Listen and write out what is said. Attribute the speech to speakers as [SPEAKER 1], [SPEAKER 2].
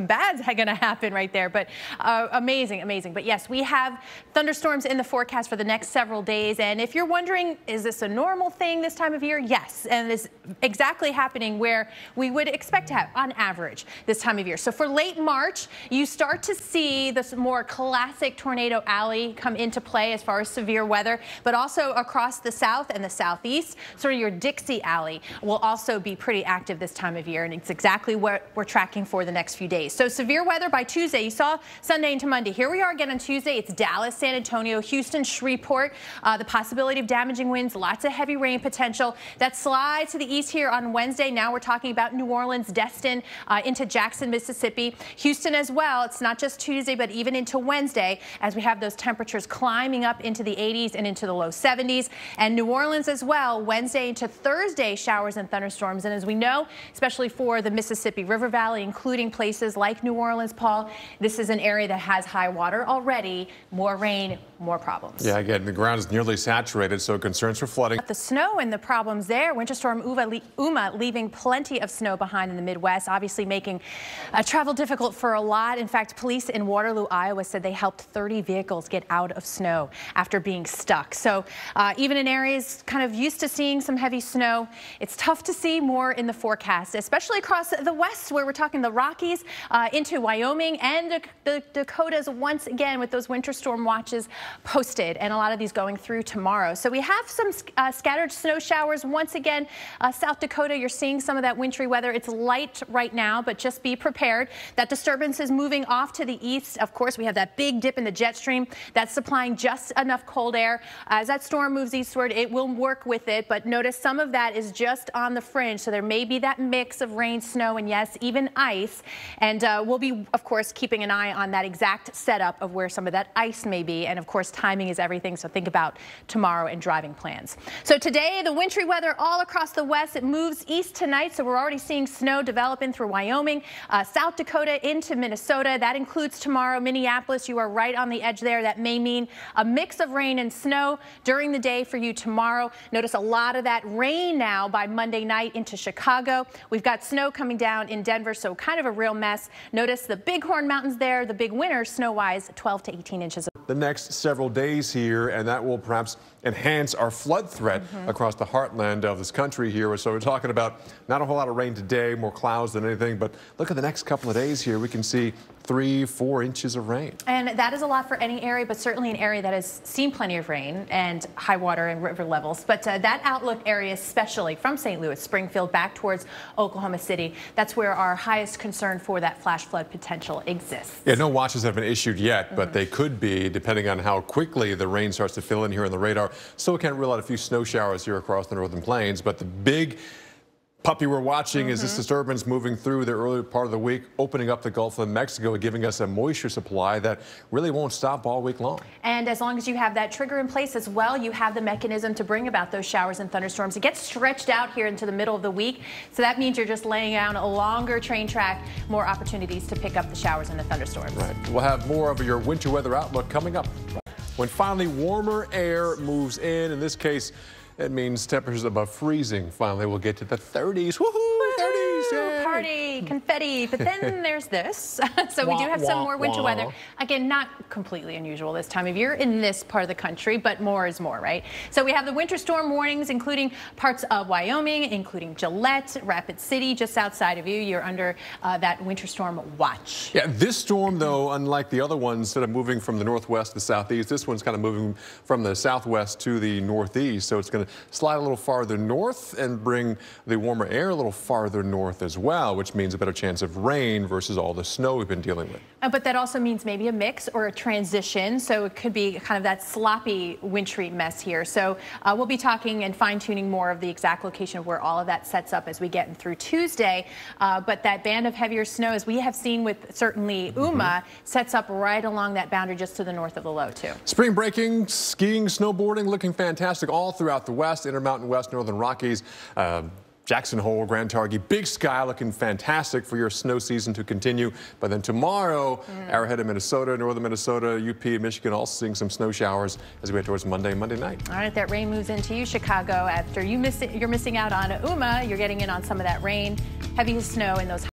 [SPEAKER 1] bad's going to happen right there. But amazing, amazing. But yes, we have thunderstorms in the forecast for the next several days. And if you're wondering, is this a normal thing this time of year? Yes. And it's exactly happening where we would expect to have on average this time of year. So for late March, you start to see this more classic tornado alley come into play as far as severe weather, but also across the south and the southeast. Sort of your Dixie alley will also be pretty active this time of year, and it's exactly what we're tracking for the next few days. So severe weather by Tuesday. You saw Sunday into Monday. Here we are again on Tuesday. It's Dallas, San Antonio, Houston, Shreveport. The possibility of damaging winds, lots of heavy rain potential. That slides to the east here on Wednesday. Now we're talking about New Orleans, Destin, into Jackson, Mississippi. Houston as well. It's not just Tuesday, but even into Wednesday as we have those temperatures climbing up into the 80s and into the low 70s. And New Orleans as well, Wednesday into Thursday, showers and thunderstorms. And as we know, especially for the Mississippi River Valley, including places like New Orleans, Paul, this is an area that has high water already. More rain, more problems.
[SPEAKER 2] Yeah, again, the ground is nearly saturated, so concerns for flooding.
[SPEAKER 1] The snow and the problems there. Winter storm Uma leaving plenty of snow behind in the Midwest, obviously making travel difficult for a lot. In fact, police in Waterloo, Iowa said they helped 30 vehicles get out of snow after being stuck. So even in areas kind of used to seeing some heavy snow, it's tough to see more in the forecast, especially across the west where we're talking the Rockies into Wyoming and the Dakotas once again with those winter storm watches posted, and a lot of these going through tomorrow. So we have some scattered snow showers once again. South Dakota, you're seeing some of that wintry weather. It's light right now, but just be prepared. That disturbance is moving off to the east. Of course, we have that big dip in the jet stream that's supplying just enough cold air. As that storm moves eastward, it will work with it, but notice some of that is just on the fringe. So there may be that mix of rain, snow, and yes, even ice. And we'll be, of course, keeping an eye on that exact setup of where some of that ice may be. And of course, timing is everything. So think about tomorrow and driving plans. So today, the wintry weather all across the west. It moves east tonight. So we're already seeing snow developing through Wyoming, South Dakota into Minnesota. That includes tomorrow, Minneapolis. You are right on the edge there. That may mean a mix of rain and snow during the day for you tomorrow. Notice a lot of that rain now by Monday night into Chicago. We've got snow coming down in Denver, so kind of a real mess. Notice the Bighorn Mountains there, the big winner snow-wise, 12 to 18 inches.
[SPEAKER 2] The next several days here, and that will perhaps enhance our flood threat across the heartland of this country here. So we're talking about not a whole lot of rain today, more clouds than anything, but look at the next couple of days here. We can see 3-4 inches of rain. And
[SPEAKER 1] that is a lot for any area, but certainly an area that has seen plenty of rain and high water and river levels. But that outlook area, especially from St. Louis, Springfield, back towards Oklahoma City, that's where our highest concern for that flash flood potential exists.
[SPEAKER 2] Yeah, no watches have been issued yet, but they could be, depending on how quickly the rain starts to fill in here on the radar. Still can't rule out a few snow showers here across the northern plains, but the big puppy we're watching is this disturbance moving through the early part of the week, opening up the Gulf of Mexico, giving us a moisture supply that really won't stop all week long.
[SPEAKER 1] And as long as you have that trigger in place as well, you have the mechanism to bring about those showers and thunderstorms. It gets stretched out here into the middle of the week, so that means you're just laying out a longer train track, more opportunities to pick up the showers and the thunderstorms.
[SPEAKER 2] Right. We'll have more of your winter weather outlook coming up when finally warmer air moves in this case, it means temperatures above freezing. Finally, we'll get to the 30s. Woohoo! 30s! Yay.
[SPEAKER 1] Party, confetti. But then there's this. So we do have some more winter weather. Again, not completely unusual this time of year in this part of the country, but more is more, right? So we have the winter storm warnings, including parts of Wyoming, including Gillette, Rapid City, just outside of you. You're under that winter storm watch.
[SPEAKER 2] Yeah, this storm, though, unlike the other ones that are moving from the northwest to the southeast, this one's kind of moving from the southwest to the northeast. So it's going to slide a little farther north and bring the warmer air a little farther north as well, which means a better chance of rain versus all the snow we've been dealing with.
[SPEAKER 1] But that also means maybe a mix or a transition. So it could be kind of that sloppy, wintry mess here. So we'll be talking and fine-tuning more of the exact location of where all of that sets up as we get through Tuesday. But that band of heavier snow, as we have seen with certainly Uma, sets up right along that boundary just to the north of the low, too.
[SPEAKER 2] Spring breaking, skiing, snowboarding, looking fantastic all throughout the west, Intermountain West, Northern Rockies. Jackson Hole, Grand Targhee, Big Sky looking fantastic for your snow season to continue. But then tomorrow, Arrowhead in Minnesota, northern Minnesota, UP and Michigan also seeing some snow showers as we head towards Monday night.
[SPEAKER 1] All right, that rain moves into you, Chicago. After you're missing out on Uma, you're getting in on some of that rain, heavy snow, and those